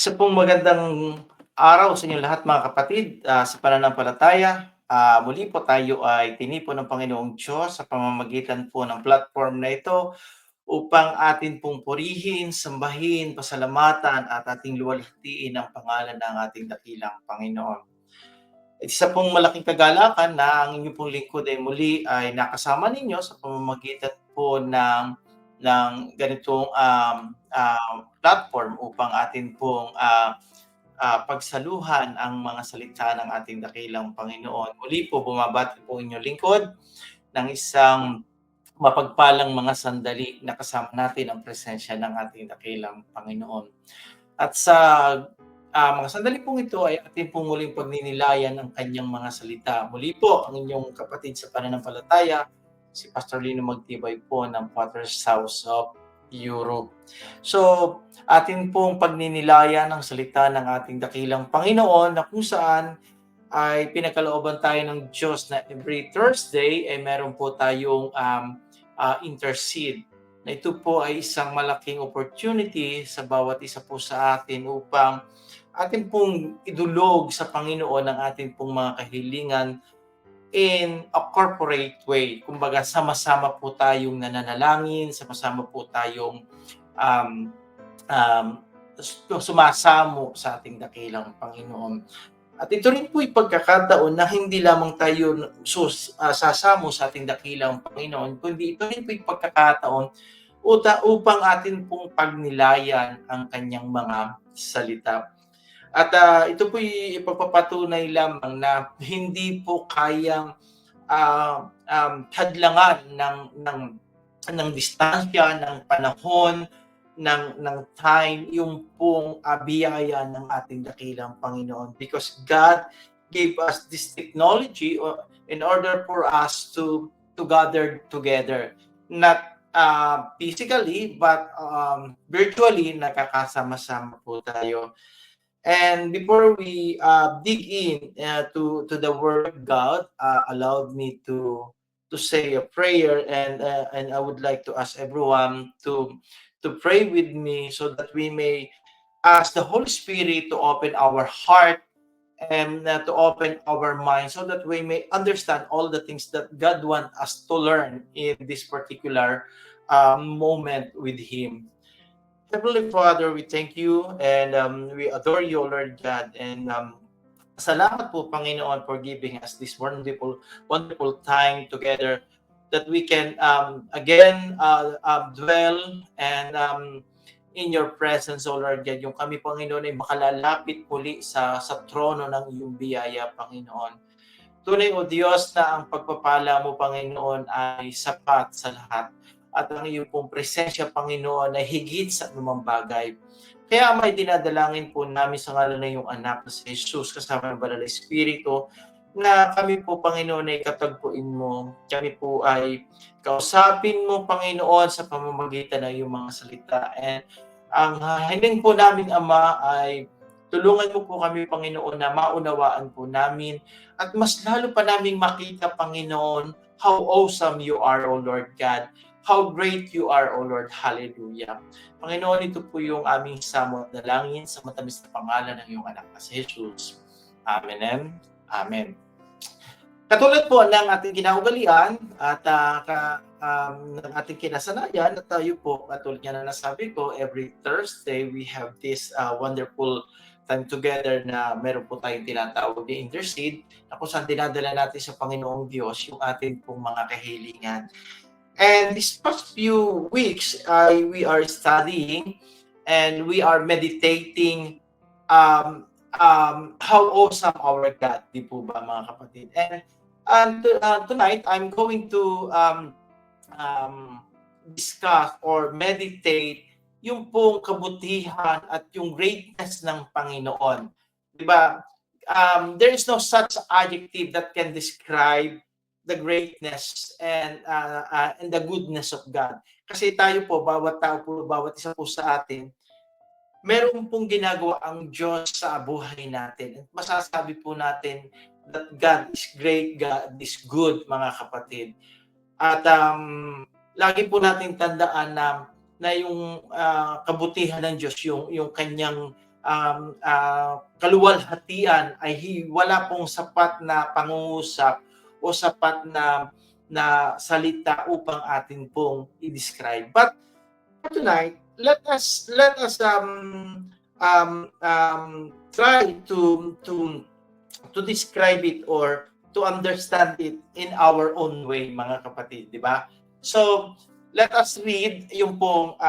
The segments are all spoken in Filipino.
Isa pong magandang araw sa inyong lahat mga kapatid, sa pananampalataya. Muli po tayo ay tinipon ng Panginoong Diyos sa pamamagitan po ng platform na ito upang atin pong purihin, sambahin, pasalamatan at ating luwalhatiin ang pangalan ng ating dakilang Panginoon. Isa pong malaking kagalakan na ang inyong pong lingkod ay muli ay nakasama ninyo sa pamamagitan po ng ganitong platform upang atin pong pagsaluhan ang mga salita ng ating dakilang Panginoon. Muli po, bumabati po inyong lingkod ng isang mapagpalang mga sandali na kasama natin ang presensya ng ating dakilang Panginoon. At sa mga sandali pong ito ay ating pong muling pagninilayan ang kanyang mga salita. Muli po, ang inyong kapatid sa pananampalataya, si Pastor Lino Magtibay po ng Potter's House of Europe. So, atin pong pagninilayan ang salita ng ating dakilang Panginoon na kung saan ay pinagkalooban tayo ng Diyos na every Thursday ay meron po tayong intercede. Na ito po ay isang malaking opportunity sa bawat isa po sa atin upang atin pong idulog sa Panginoon ang ating pong mga kahilingan in a corporate way. Kumbaga, sama-sama po tayong nananalangin, sama-sama po tayong um, um, sumasamo sa ating dakilang Panginoon. At ito rin po pagkakataon na hindi lamang tayo sasamo sa ating dakilang Panginoon, kundi ito rin po pagkakataon upang atin pong pagnilayan ang kanyang mga salita. At ito po ipagpapatunay lamang na hindi po kayang hadlangan ng distansya, ng panahon, ng time, yung pong biyaya ng ating dakilang Panginoon. Because God gave us this technology in order for us to gather together. Not physically, but virtually, nakakasama-sama po tayo. And before we dig in to the Word of God, allowed me to say a prayer, and I would like to ask everyone to pray with me so that we may ask the Holy Spirit to open our heart and to open our mind so that we may understand all the things that God wants us to learn in this particular moment with Him. Heavenly Father, we thank you and we adore you, Lord God. And salamat po, Panginoon, for giving us this wonderful, wonderful time together that we can again dwell and in your presence, O Lord God. Yung kami, Panginoon, ay makalalapit muli sa trono ng iyong biyaya, Panginoon. Tunay, O Diyos, na ang pagpapala mo, Panginoon, ay sapat sa lahat. At ang iyong pong presensya, Panginoon, ay higit sa anumang bagay. Kaya may dinadalangin po namin sa ngalan ng iyong anak na si Jesus kasama ng Banal na Espiritu na kami po, Panginoon, ay katagpuin mo. Kami po ay kausapin mo, Panginoon, sa pamamagitan ng iyong mga salita. And ang hiling po namin, Ama, ay tulungan mo po kami, Panginoon, na maunawaan po namin at mas lalo pa naming makita, Panginoon, how awesome you are, O Lord God. How great you are, O Lord. Hallelujah. Panginoon, ito po yung aming samo at dalangin sa matamis na pangalan ng iyong anak na si Jesus. Amen. Amen. Katulad po ng ating kinaugalian at ng ating kinasanayan, at tayo po, katulad nga na nasabi ko, every Thursday we have this wonderful time together na meron po tayong tinatawag na intercede na kung saan dinadala natin sa Panginoong Diyos yung ating pong mga kahilingan. And these past few weeks, we are studying and we are meditating how awesome our God, di po ba mga kapatid? And tonight, I'm going to discuss or meditate yung pong kabutihan at yung greatness ng Panginoon. Di ba? There is no such adjective that can describe the greatness and the goodness of God. Kasi tayo po, bawat tao po, bawat isa po sa atin, meron pong ginagawa ang Diyos sa buhay natin. At masasabi po natin that God is great, God is good, mga kapatid. At lagi po natin tandaan na yung kabutihan ng Diyos, yung kanyang kaluwalhatian ay wala pong sapat na pangungusap o sapat na salita upang atin pong i-describe. But tonight, let us try to describe it or to understand it in our own way, mga kapatid, di ba? So, let us read yung pong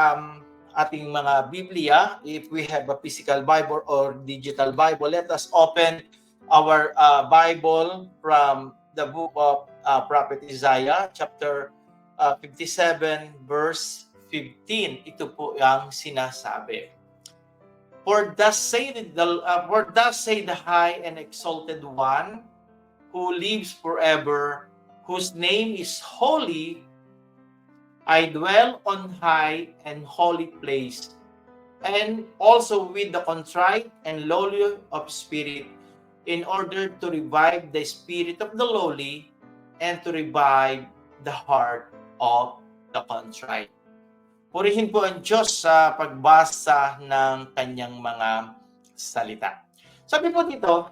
ating mga Biblia. If we have a physical Bible or digital Bible, let us open our Bible from the book of Prophet Isaiah, chapter 57, verse 15. Ito po ang sinasabi. For thus say the high and exalted one, who lives forever, whose name is holy, I dwell on high and holy place, and also with the contrite and lowly of spirit, in order to revive the spirit of the lowly, and to revive the heart of the contrite. Purihin po ang Diyos sa pagbasa ng kanyang mga salita. Sabi po dito,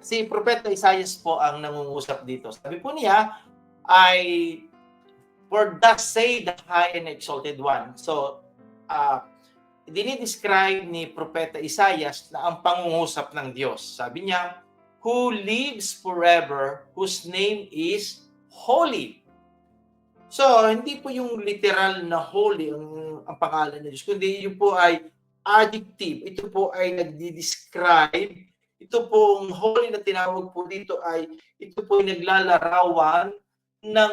si Propeta Isaias po ang nangungusap dito. Sabi po niya ay, for thus say the high and exalted one. So, dinidescribe ni Propeta Isaias na ang pangungusap ng Diyos. Sabi niya, who lives forever, whose name is holy. So, hindi po yung literal na holy ang pangalan ng Diyos, kundi yun po ay adjective. Ito po ay nagdi-describe. Ito pong holy na tinawag po dito ay, ito po ay naglalarawan ng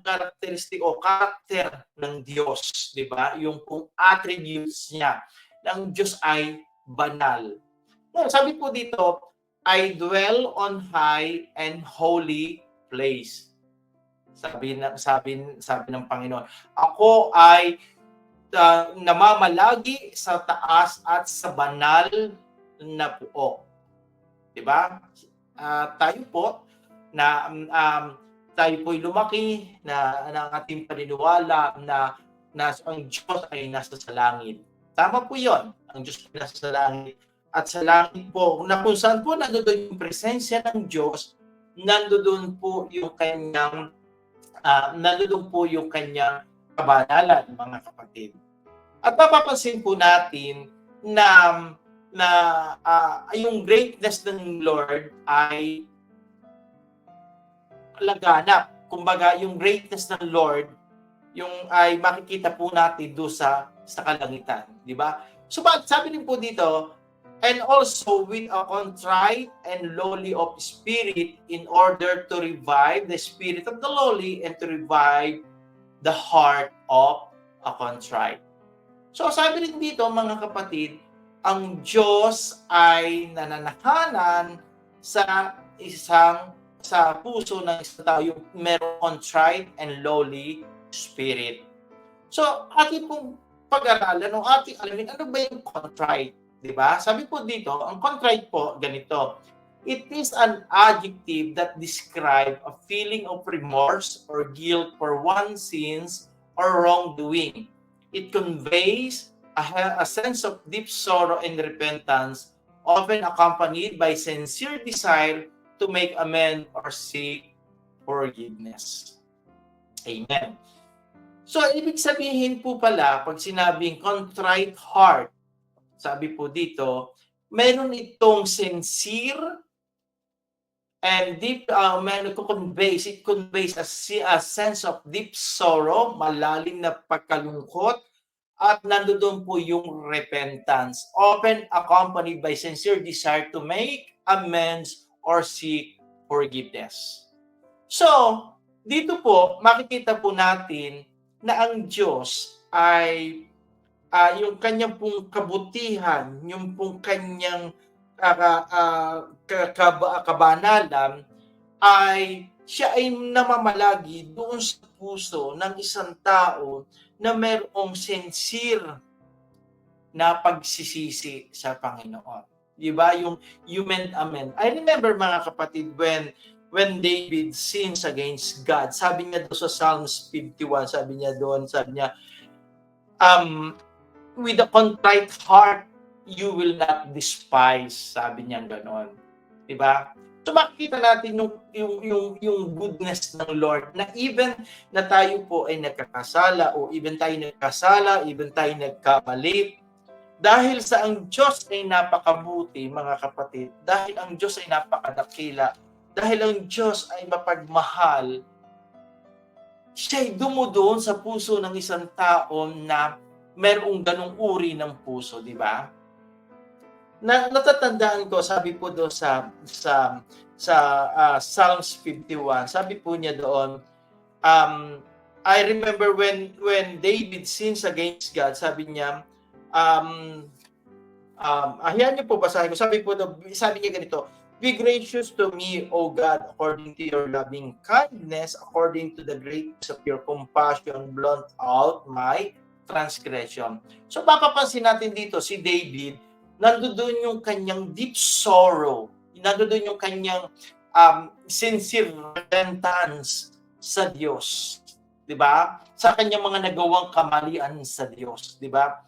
karakteristik o karakter ng Diyos, di ba? Yung pong attributes niya. Ng Diyos ay banal. Sabi po dito, I dwell on high and holy place. Sabi ng Panginoon, ako ay namamalagi sa taas at sa banal na puok. 'Di ba? Tayo po na tayo po'y lumaki na ang ating paniniwala na ang Diyos ay nasa sa langit. Tama po 'yon. Ang Diyos ay nasa sa langit. At sa langit po, na kung saan po nandoon yung presensya ng Diyos, nandoon po yung kanyang kabanalan, mga kapatid. At mapapansin po natin na yung greatness ng Lord ay laganap. Kumbaga, yung greatness ng Lord, yung ay makikita po natin doon sa kalangitan, di ba? So, sabi din po dito, and also with a contrite and lowly of spirit, in order to revive the spirit of the lowly and to revive the heart of a contrite. So sabi rin dito, mga kapatid, ang Diyos ay nananahanan sa puso ng isang tao, yung merong contrite and lowly spirit. So ating pong pag-aralan o ating alamin, ano ba yung contrite? Diba? Sabi po dito, ang contrite po, ganito. It is an adjective that describes a feeling of remorse or guilt for one's sins or wrongdoing. It conveys a sense of deep sorrow and repentance, often accompanied by sincere desire to make amends or seek forgiveness. Amen. So, ibig sabihin po pala, pag sinabing contrite heart, sabi po dito, meron itong sincere and deep, it conveys a sense of deep sorrow, malalim na pagkalungkot, at nandoon po yung repentance, often accompanied by sincere desire to make amends or seek forgiveness. So, dito po, makikita po natin na ang Diyos ay yung kanyang pong kabutihan, yung pong kanyang kabanalan, ay siya ay namamalagi doon sa puso ng isang tao na mayroong sincere na pagsisisi sa Panginoon. Di ba? Yung human amen. I remember, mga kapatid, when David sins against God, sabi niya doon sa Psalms 51, sabi niya, with a contrite heart, you will not despise. Sabi niya ganon. Diba? So makikita natin yung goodness ng Lord na even na tayo po ay nagkakasala o even tayo nagkasala, even tayo nagkamali, dahil sa ang Diyos ay napakabuti, mga kapatid, dahil ang Diyos ay napakadakila, dahil ang Diyos ay mapagmahal, siya'y dumudoon sa puso ng isang tao na merong ganong uri ng puso, di ba? Natatandaan ko, sabi po doon sa Psalms 51, sabi po niya doon, I remember when David sins against God, sabi niya, ayan niyo po, basahin ko. Sabi niya ganito, be gracious to me, O God, according to your loving kindness, according to the greatness of your compassion, blot out my transgression. So, papapansin natin dito, si David, nandoon yung kanyang deep sorrow, nandoon yung kanyang sincere repentance sa Diyos. Diba? Sa kanyang mga nagawang kamalian sa Diyos. Diba?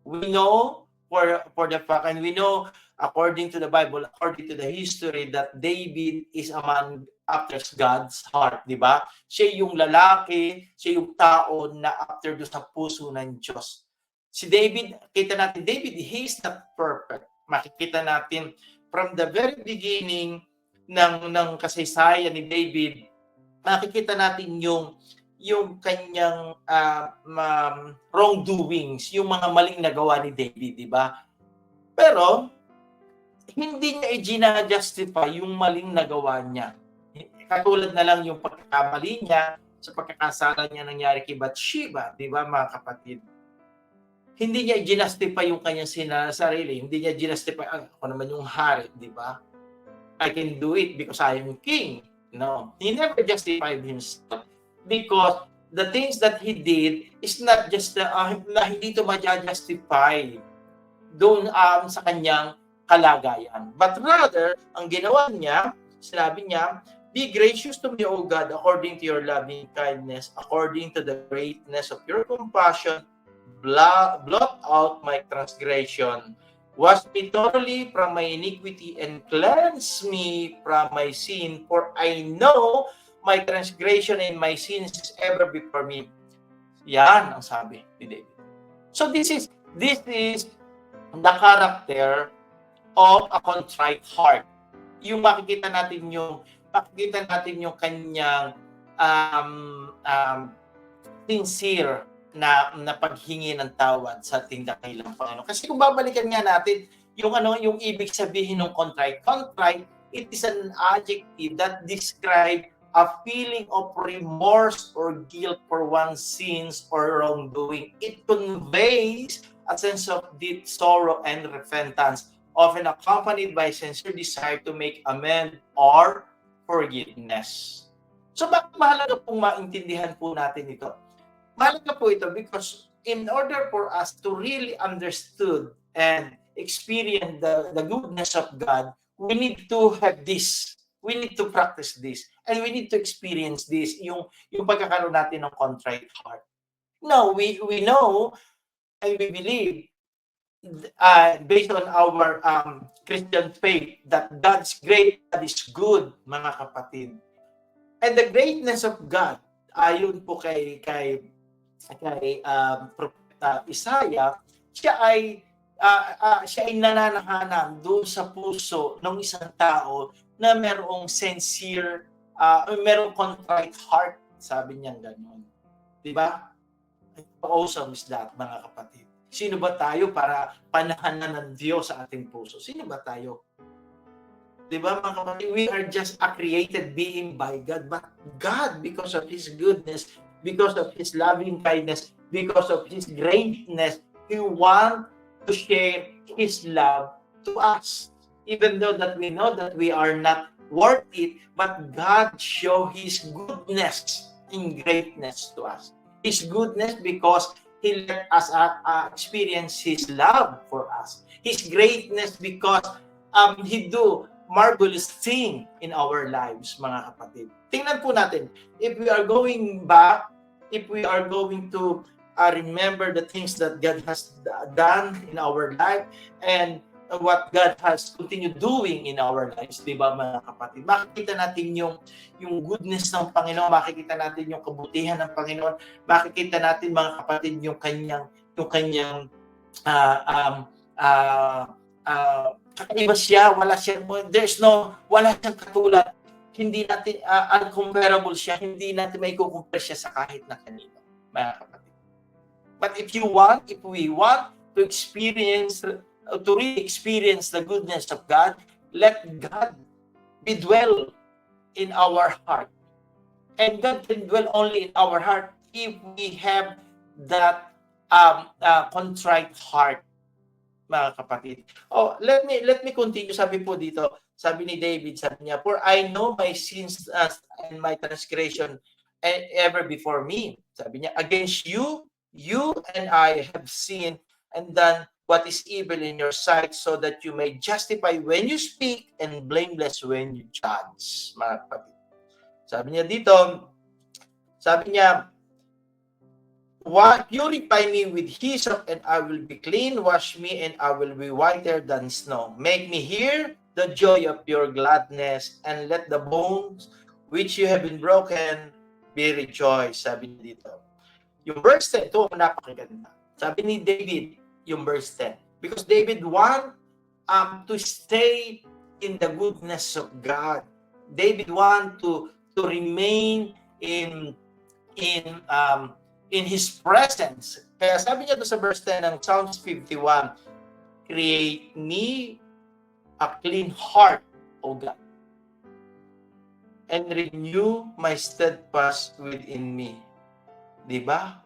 We know for the fact, and we know according to the Bible, according to the history, that David is a man after God's heart, di ba? Siya yung lalaki, siya yung tao na after do sa puso ng Diyos. Si David, kita natin, David, he is not perfect. Makikita natin from the very beginning ng kasaysayan ni David, makikita natin yung kanyang wrongdoings, yung mga maling nagawa ni David, di ba? Pero, hindi niya i-justify yung maling nagawa niya. Katulad na lang yung pagkakamali niya sa pagkakasala niya nangyari kay Bathsheba, di ba mga kapatid? Hindi niya i-justify yung kanyang sarili. Hindi niya i-justify, ako naman yung hari, di ba? I can do it because I am king. No, he never justified himself. Because the things that he did is not just na hindi ito ma-justify doon sa kanyang kalagayan. But rather, ang ginawa niya, sinabi niya, be gracious to me, O God, according to your loving kindness, according to the greatness of your compassion, blot out my transgression. Wash me thoroughly from my iniquity and cleanse me from my sin, for I know my transgression and my sins is ever before me. Yan ang sabi ni David. So this is the character of a contrite heart. Yung makikita natin yung kanyang sincere na paghingi ng tawad sa ating dakilang Panginoon. Kasi kung babalikan nga natin yung ibig sabihin ng contrite, it is an adjective that describe a feeling of remorse or guilt for one's sins or wrongdoing. It conveys a sense of deep sorrow and repentance, often accompanied by sincere desire to make amends or forgiveness. So bakit mahalaga pong maintindihan po natin ito? Mahalaga po ito because in order for us to really understood and experience the goodness of God, we need to have this. We need to practice this. And we need to experience this, yung pagkakaroon natin ng contrite heart. Now, we know and we believe, based on our Christian faith, that God's great, God is good, mga kapatid. And the greatness of God, ayon po kay Propeta Isaiah, siya ay nananahanap doon sa puso ng isang tao na merong sincere, merong contrite heart, sabi niya gano'n. Diba? How awesome is that, mga kapatid? Sino ba tayo para panahanan ng Diyos sa ating puso? Sino ba tayo? Diba, mga kapatid? We are just a created being by God, but God, because of His goodness, because of His loving kindness, because of His greatness, He wants to share His love to us. Even though that we know that we are not worth it, but God show His goodness and greatness to us. His goodness because He let us experience His love for us. His greatness because He do marvelous thing in our lives, mga kapatid. Tingnan po natin, if we are going back, if we are going to remember the things that God has done in our life and what God has continued doing in our lives, di ba mga kapatid? Makikita natin yung goodness ng Panginoon, makikita natin yung kabutihan ng Panginoon, makikita natin mga kapatid yung kanyang uh, um, uh, kakaiba siya, wala siyang katulad, hindi natin, uncomparable siya, hindi natin may kukumpare siya sa kahit na kanino, mga kapatid. But if we want to really experience the goodness of God, let God be dwell in our heart. And God can dwell only in our heart if we have that contrite heart, mga kapatid. Oh, let me continue. Sabi po dito, sabi ni David, sabi niya, for I know my sins and my transgression ever before me. Sabi niya, against you and I have sinned and done what is evil in your sight, so that you may justify when you speak and blameless when you judge, mga kapatid. Sabi niya dito, sabi niya, purify me with hyssop and I will be clean. Wash me and I will be whiter than snow. Make me hear the joy of your gladness and let the bones which you have been broken be rejoiced. Sabi niya dito. Yung verse 10, ito napakaganda. Sabi ni David, yung verse 10. Because David want to stay in the goodness of God. David want to remain in His presence. Kaya sabi niya doon sa verse 10 ng Psalms 51, create me a clean heart, O God, and renew my steadfast within me. Diba?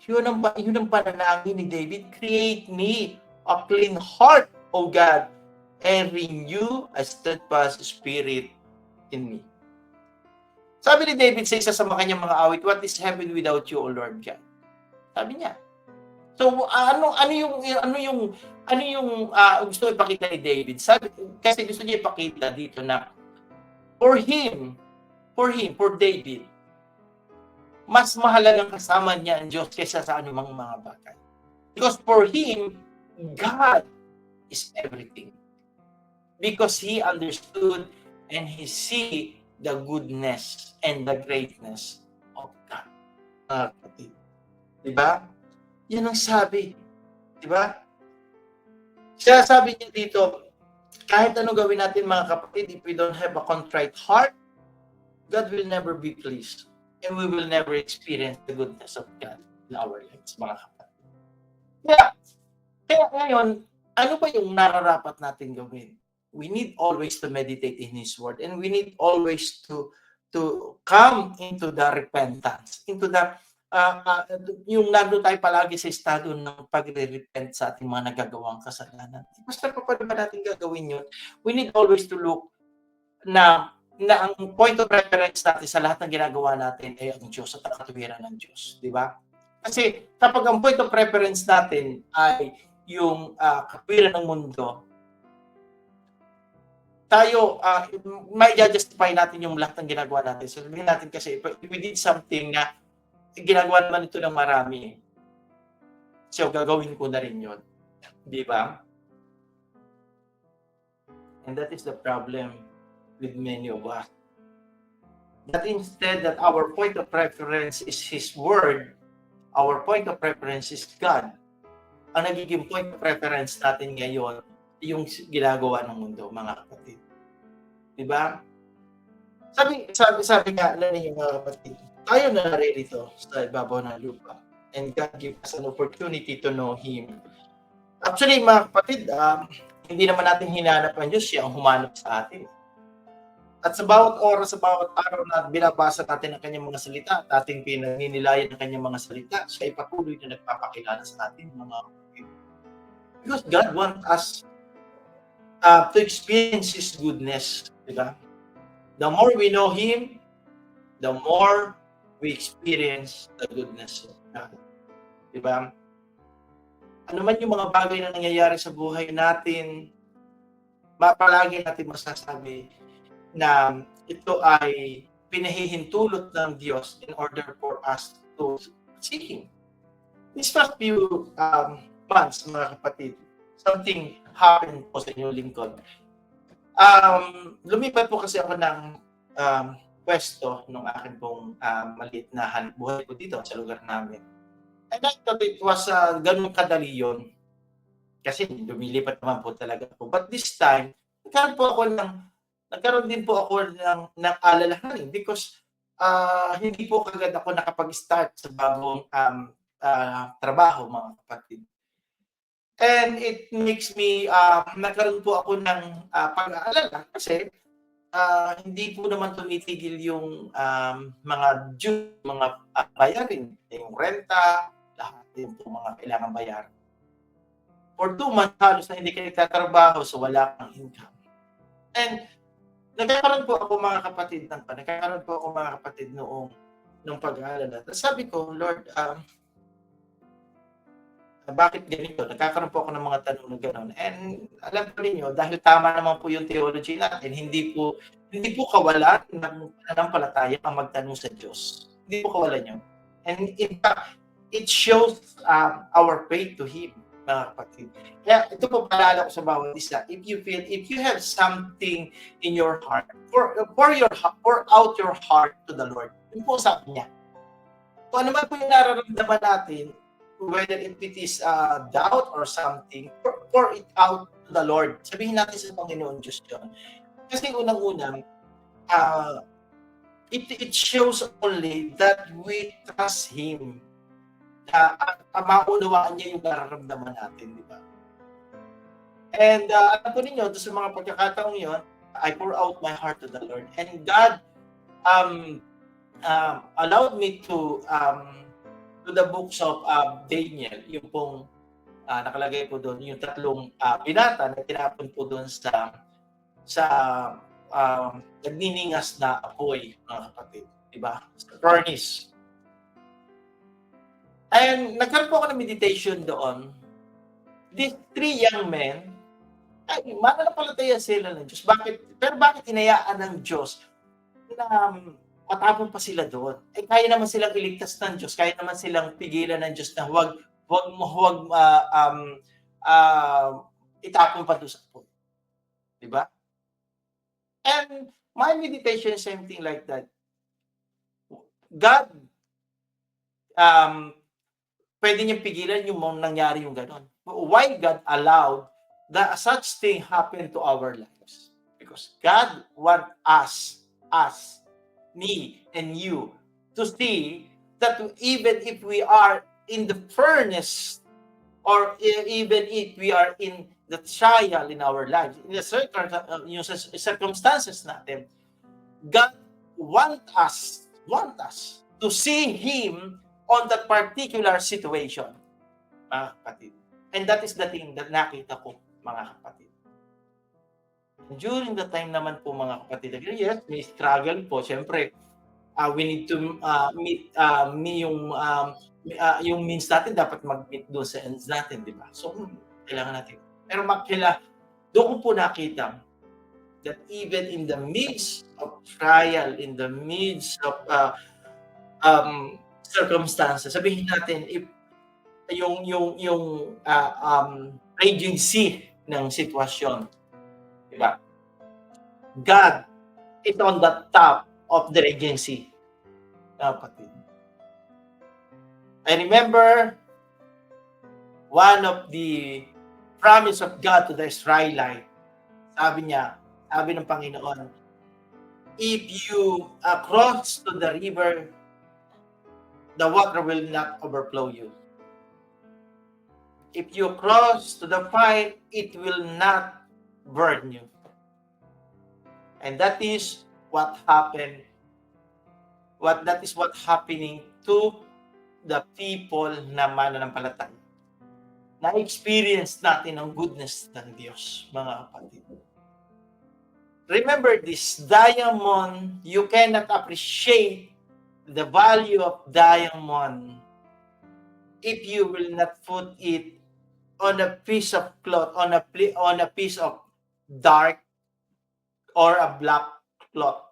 Yun ang panalangin ni David, create me a clean heart, O God, and renew a steadfast spirit in me. Sabi ni David sa isa sa kanyang mga awit, what is heaven without you, O Lord God? Sabi niya. So ano yung gusto ipakita ni David? Sabi, kasi gusto niya ipakita dito na for David, mas mahalagang kasama niya ang Diyos kaysa sa anumang mga bagay. Because for him, God is everything. Because he understood and he see the goodness and the greatness of God. Diba? Yan ang sabi. Diba? Siya sabi niya dito, kahit anong gawin natin mga kapatid, if we don't have a contrite heart, God will never be pleased. And we will never experience the goodness of God in our lives, mga kapatid. Kaya ngayon, ano ba yung nararapat natin gawin? We need always to meditate in His Word, and we need always to come into the repentance, into the yung nando tayo palagi sa estado ng pagre-repent sa ating mga nagagawang kasalanan. Basta pa ba natin gagawin yun? We need always to look na ang point of reference natin sa lahat ng ginagawa natin ay ang Diyos at ang katuwiran ng Diyos, di ba? Kasi kapag ang point of reference natin ay yung katuwiran ng mundo, tayo, may justify natin yung lahat ng ginagawa natin. So, sabihin natin kasi, if we did something na ginagawa naman ito ng marami, so gagawin ko na rin yun. Di ba? And that is the problem with many of us. That instead that our point of reference is His Word, our point of reference is God. Ang nagiging point of reference natin ngayon, yung ginagawa ng mundo, mga kapatid. Diba? Sabi nga na ninyo mga kapatid, tayo na narito sa ibabaw ng lupa. And God give us an opportunity to know Him. Actually, mga kapatid, hindi naman natin hinanap ang Diyos, siya ang humanap sa atin. At sa bawat oras, sa bawat araw na binabasa natin ang kanyang mga salita, at ating pinaninilayan ang kanyang mga salita, siya ay patuloy na nagpapakilala sa atin, mga kapatid. Because God wants us to experience His goodness. Diba? The more we know Him, the more we experience the goodness of God. Diba? Ano man yung mga bagay na nangyayari sa buhay natin, palagi natin masasabi na ito ay pinahihintulot ng Diyos in order for us to seek Him. These past few months, mga kapatid, something happened po sa inyong lingkod. Lumipat po kasi ako ng pwesto nung akin pong maliit na hanapbuhay ko dito sa lugar namin. And I thought it was ganun kadali yun. Kasi lumilipat naman po talaga ako. But this time, nagkaroon din po ako ng alalahanin because hindi po kagad ako nakapag-start sa bagong trabaho, mga kapatid. And it makes me, nagkaroon po ako ng pag-aalala kasi hindi po naman tumitigil yung mga due, mga bayarin, yung renta, lahat din po mga kailangan bayaran. For 2 months halos na hindi ka nagtatrabaho, so wala kang income. And nagkakaroon po ako mga kapatid nung pag-aalala. Tapos sabi ko, Lord, bakit ganito? Nagkakaroon po ako ng mga tanong na gano'n. And alam po ninyo, dahil tama naman po yung theology natin, hindi po kawalan ng pananampalataya ang magtanong sa Diyos. Hindi po kawalan yun. And in fact, it shows our faith to Him, mga kapatid. Kaya ito po paalala ko sa bawat isa. If you have something in your heart, pour out your heart to the Lord. Yun po sa Kanya. Kung ano man po yung nararamdaman natin, whether it is doubt or something, pour it out to the Lord. Sabihin natin sa Panginoon Diyos yun. Kasi unang-unang, it shows only that we trust Him. Maunawaan niya yung nararamdaman natin, di ba? And alam po ninyo, sa mga pagkakataong yun, I pour out my heart to the Lord. And God allowed me to the books of Daniel, yung pong nakalagay po doon, yung 3 binata na tinapon po doon sa nagniningas na apoy, mga kapatid, di ba? Sa furnace. And nagkaroon po ako ng meditation doon. These 3 young men, ay, mananampalataya sila ng Diyos. Pero bakit hinayaan ng Diyos na matapon pa sila doon? Eh, kaya naman silang iligtas ng Diyos, kaya naman silang pigilan ng Diyos na huwag itapon pa doon sa apoy. Di ba? And my meditation is something like that. God, pwede niyang pigilan yung nangyari yung ganon. Why God allowed such thing happen to our lives? Because God want us, me and you, to see that even if we are in the furnace, or even if we are in the trial in our lives, in the circumstances natin, God want us to see Him on that particular situation, mga kapatid. And that is the thing that nakita ko, mga kapatid. During the time naman po, mga kapatid, yes, may struggle po. Siyempre, we need to meet yung means natin, dapat mag-meet doon sa ends natin, di ba? So, kailangan natin. Pero doon ko po nakita that even in the midst of trial, in the midst of circumstances, sabihin natin, if yung raging sea ng sitwasyon, di ba? God is on the top of the raging sea. Kapatid. I remember one of the promise of God to the Israelite. Sabi ng Panginoon, if you cross to the river, the water will not overflow you. If you cross to the fire, it will not burn you. And that is what happened. That is what happening to the people na mananampalataya. Na-experience natin ang goodness ng Diyos, mga kapatid. Remember this, diamond, you cannot appreciate the value of diamond if you will not put it on a piece of cloth, on a piece of dark or a black cloth,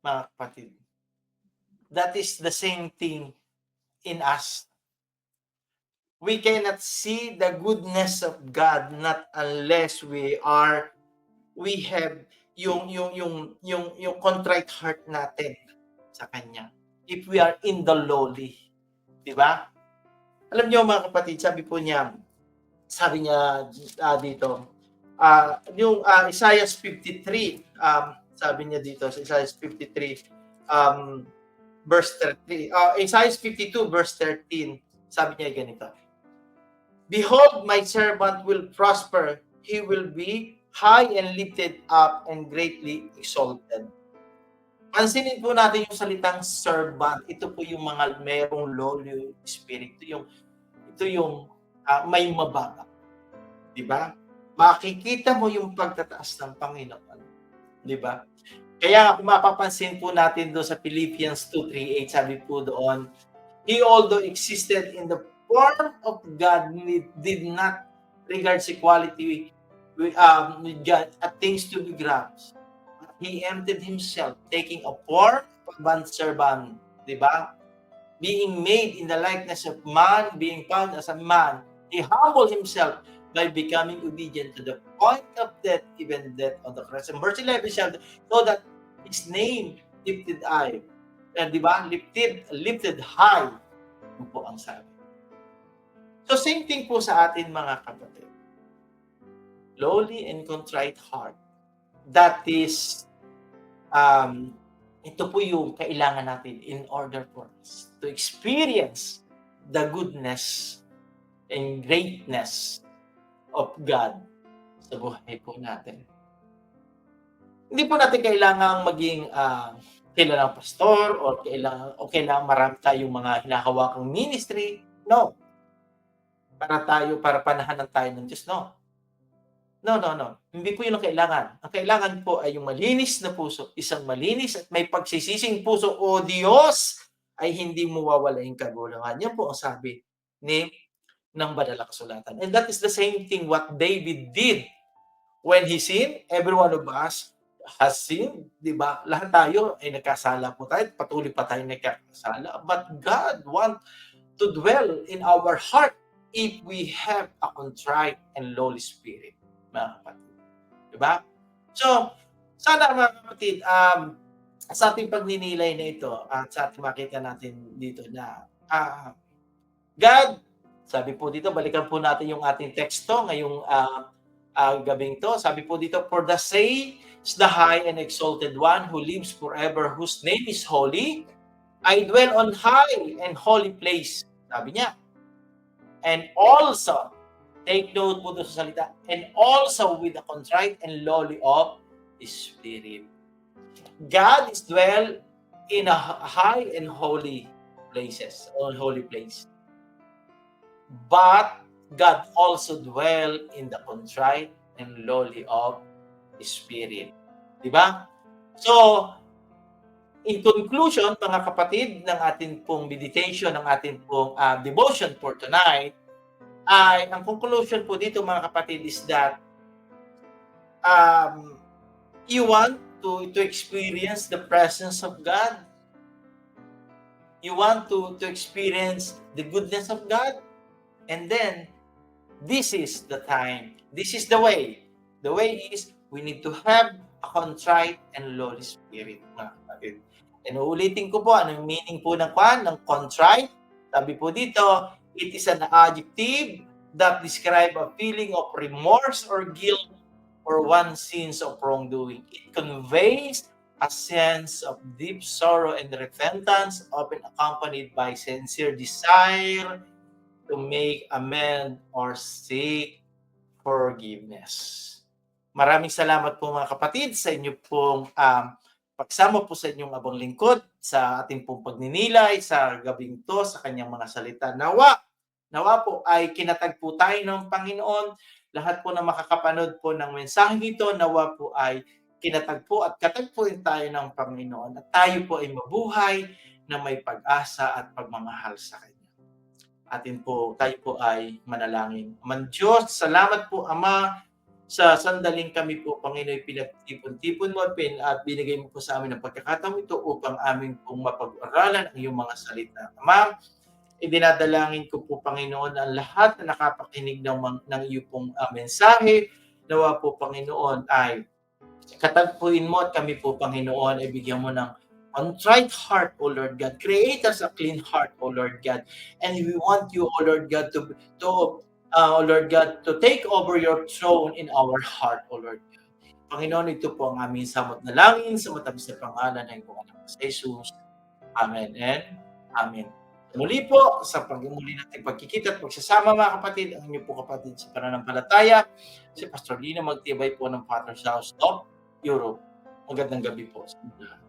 mga kapatid. That is the same thing in us. We cannot see the goodness of God not unless we have yung contrite heart natin sa kanya. If we are in the lowly, 'di ba? Alam niyo mga kapatid, sabi niya dito, yung Isaiah 53, sabi niya dito sa Isaiah 53, verse 13, Isaiah 52 verse 13, sabi niya ganito, "Behold, my servant will prosper, he will be high and lifted up and greatly exalted." Pansinin po natin yung salitang servant. Ito po yung mga merong lowly spirit. Ito yung may mababa. Di ba? Makikita mo yung pagtataas ng Panginoon. Di ba? Kaya kung mapapansin po natin doon sa Philippians 2:3-8, sabi po doon, He although existed in the form of God, did not regard equality with God at things to be grasped. He emptied himself, taking a form of a bondservant, di ba? Being made in the likeness of man, being found as a man, he humbled himself by becoming obedient to the point of death, even death on the cross. And verse 11 says, so that his name lifted high, di ba? Lifted high, yun po ang sabi. So same thing po sa atin mga kapatid. Lowly and contrite heart. That is, ito po yung kailangan natin in order for us to experience the goodness and greatness of God sa buhay po natin. Hindi po natin kailangang maging kilalang pastor o kailangan marami tayong mga hinahawakang ministry. No. Para panahanan tayo ng Diyos. No. No. Hindi po yun ang kailangan. Ang kailangan po ay yung malinis na puso. Isang malinis at may pagsisising puso. O Diyos, ay hindi mo wawala yung kagulangan. Yan po ang sabi ng banal na kasulatan. And that is the same thing what David did when he sinned. Every one of us has sinned. Diba? Lahat tayo ay nagkasala po tayo. Patuloy pa tayo nagkasala. But God wants to dwell in our heart if we have a contrite and lowly spirit. Mga kapatid. Diba? So, sana mga kapatid, sa ating pagninilay na ito, at sa ating makita natin dito na God, sabi po dito, balikan po natin yung ating teksto ngayong gabing to. Sabi po dito, for the say is the high and exalted one who lives forever, whose name is holy. I dwell on high and holy place. Sabi niya. And also, take note po doon sa salita, and also with the contrite and lowly of spirit. God is dwell in a high and holy places, or holy place. But God also dwell in the contrite and lowly of spirit. Diba? So, in conclusion, mga kapatid, ng ating pong meditation, ng ating pong devotion for tonight, ay ang conclusion po dito mga kapatid is that you want to experience the presence of God. You want to experience the goodness of God. And then, this is the time. This is the way. The way is, we need to have a contrite and lowly spirit, mga kapatid. And uulitin ko po, anong meaning po ng contrite? Sabi po dito, it is an adjective that describe a feeling of remorse or guilt for one's sins of wrongdoing. It conveys a sense of deep sorrow and repentance, often accompanied by sincere desire to make amends or seek forgiveness. Maraming salamat po mga kapatid sa inyo pong pagsama po sa inyong abang lingkod, sa ating pong pagninilay, sa gabing to, sa kanyang mga salita. Nawa po ay kinatag po tayo ng Panginoon. Lahat po na makakapanood po ng mensaheng ito, nawa po ay kinatag po at katagpuin tayo ng Panginoon. At tayo po ay mabuhay na may pag-asa at pagmamahal sa Kanya. Tayo po ay manalangin. Aman Diyos, salamat po Ama, sa sandaling kami po, Panginoon, pinagtipon-tipon mo at binigay mo po sa amin ang pagkakataon ito upang amin pong mapag-aralan ang iyong mga salita. Ama, Idinadalangin ko po, Panginoon, ang lahat na nakapakinig ng iyo pong mensahe. Nawa po, Panginoon, ay katagpuin mo at kami po, Panginoon, ay bigyan mo ng contrite heart, O Lord God. Create us a clean heart, O Lord God. And we want you, O Lord God, O Lord God, to take over your throne in our heart, O Lord God. Panginoon, ito po ang aming samot na langin sa matamis na pangalan ng iyong anak na si Jesus. Amen and Amen. Muli po, sa pagmumuli natin pagkikita at pagsasama, mga kapatid, ang inyo po kapatid sa pananampalataya, si Pastor Lino Magtibay po ng Father's House of Europe. Magandang gabi po sa inyo.